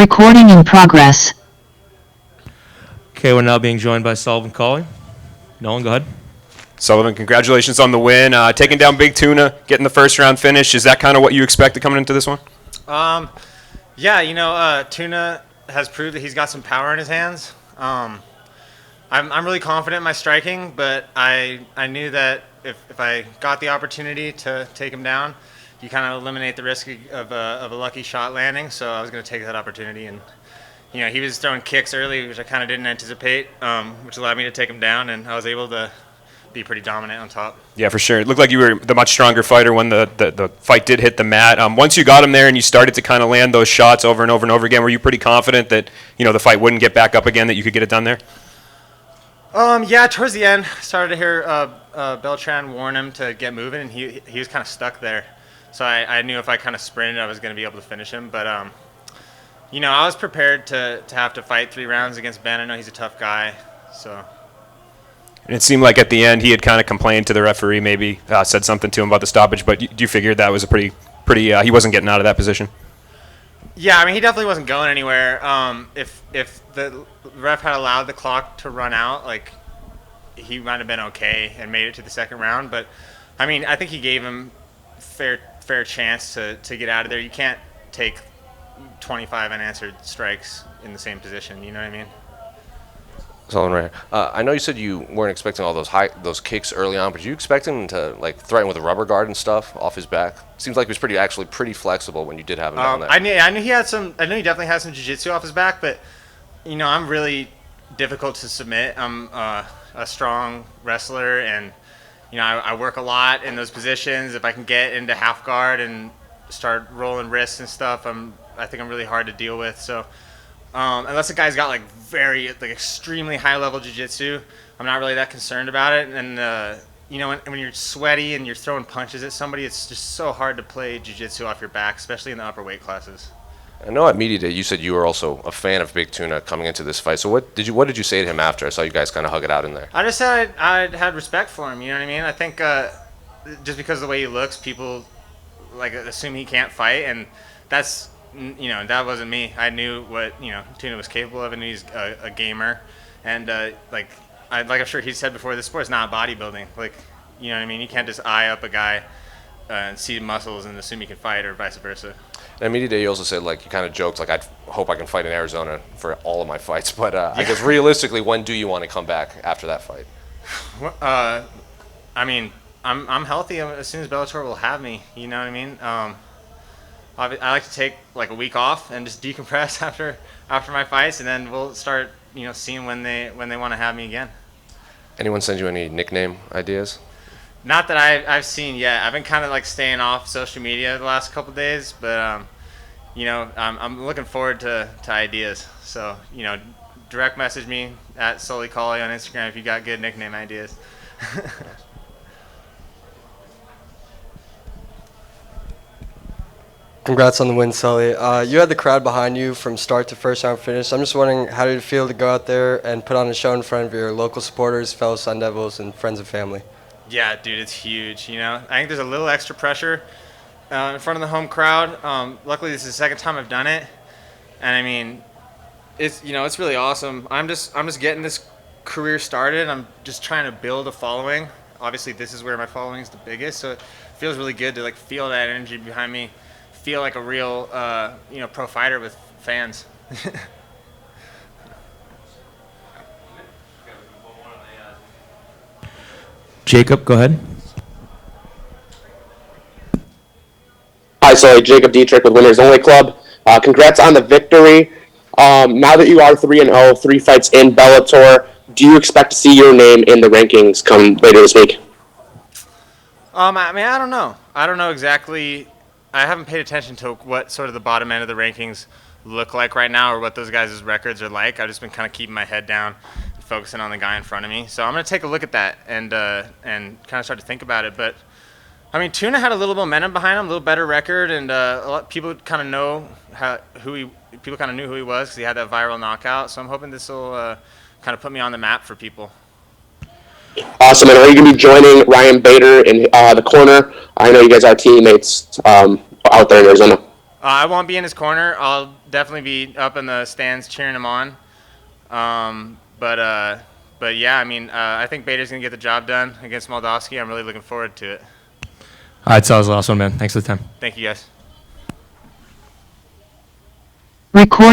Recording in progress. Okay, we're now being joined by Sullivan Cauley. Nolan, go ahead. Sullivan, congratulations on the win. Taking down Big Tuna, getting the first round finish. Is that kind of what you expected coming into this one? Yeah, Tuna has proved that he's got some power in his hands. I'm really confident in my striking, but I knew that if I got the opportunity to take him down, you kind of eliminate the risk of a lucky shot landing. So I was going to take that opportunity, and he was throwing kicks early, which I kind of didn't anticipate, which allowed me to take him down, and I was able to be pretty dominant on top. Yeah, for sure. It looked like you were the much stronger fighter when the fight did hit the mat. Once you got him there and you started to kind of land those shots over and over and over again, were you pretty confident that the fight wouldn't get back up again, that you could get it done there? Yeah, towards the end, started to hear Beltran warn him to get moving, and he was kind of stuck there. So I knew if I kind of sprinted, I was going to be able to finish him. But, I was prepared to have to fight 3 rounds against Ben. I know he's a tough guy, so. And it seemed like at the end he had kind of complained to the referee, maybe said something to him about the stoppage, but do you figure that was a pretty he wasn't getting out of that position? Yeah, I mean, he definitely wasn't going anywhere. If the ref had allowed the clock to run out, like, he might have been okay and made it to the second round. But, I mean, I think he gave him fair chance to get out of there. You can't take 25 unanswered strikes in the same position, you know what I mean? Sullivan, I know you said you weren't expecting all those kicks early on, but did you expect him to threaten with a rubber guard and stuff off his back? Seems like he was actually pretty flexible when you did have him down there. I knew he definitely had some jiu-jitsu off his back, but I'm really difficult to submit. I'm a strong wrestler, and I work a lot in those positions. If I can get into half guard and start rolling wrists and stuff, I think I'm really hard to deal with. So. Unless the guy's got very extremely high level jiu-jitsu, I'm not really that concerned about it. And when you're sweaty and you're throwing punches at somebody, it's just so hard to play jiu-jitsu off your back, especially in the upper weight classes. I know at media day you said you were also a fan of Big Tuna coming into this fight. So what did you say to him after? I saw you guys kind of hug it out in there. I just said I had respect for him. You know what I mean? I think just because of the way he looks, people assume he can't fight, and that's. That wasn't me. I knew what Tuna was capable of, and he's a gamer, and I'm sure he said before, this sport's not bodybuilding. You know what I mean? You can't just eye up a guy and see muscles and assume he can fight, or vice versa. And media day, you also said you kind of joked I hope I can fight in Arizona for all of my fights, but yeah. I guess realistically, when do you want to come back after that fight? I mean, I'm healthy as soon as Bellator will have me. You know what I mean? I like to take a week off and just decompress after my fights, and then we'll start seeing when they want to have me again. Anyone send you any nickname ideas? Not that I've seen yet. I've been kind of staying off social media the last couple of days, but I'm looking forward to ideas. So direct message me at Sullivan Cauley on Instagram if you got good nickname ideas. Congrats on the win, Sully. You had the crowd behind you from start to first round finish. I'm just wondering, how did it feel to go out there and put on a show in front of your local supporters, fellow Sun Devils, and friends and family? Yeah, dude, it's huge. I think there's a little extra pressure in front of the home crowd. Luckily, this is the second time I've done it, and I mean, it's really awesome. I'm just getting this career started. I'm just trying to build a following. Obviously, this is where my following is the biggest, so it feels really good to feel that energy behind me. Feel like a real, pro fighter with fans. Jacob, go ahead. Hi, sorry, Jacob Dietrich with Winners Only Club. Congrats on the victory. Now that you are 3-0, 3 fights in Bellator, do you expect to see your name in the rankings come later this week? I mean, I don't know. I don't know exactly. I haven't paid attention to what sort of the bottom end of the rankings look like right now, or what those guys' records are like. I've just been kind of keeping my head down and focusing on the guy in front of me. So I'm going to take a look at that and kind of start to think about it. But, I mean, Tuna had a little momentum behind him, a little better record, and a lot of people kind of know people kind of knew who he was because he had that viral knockout. So I'm hoping this will kind of put me on the map for people. Awesome. And are you going to be joining Ryan Bader in the corner? I know you guys are teammates out there in Arizona. I won't be in his corner. I'll definitely be up in the stands cheering him on. But yeah, I mean, I think Bader's gonna get the job done against Moldavsky. I'm really looking forward to it. All right, so that was the last one, man. Thanks for the time. Thank you, guys. Record.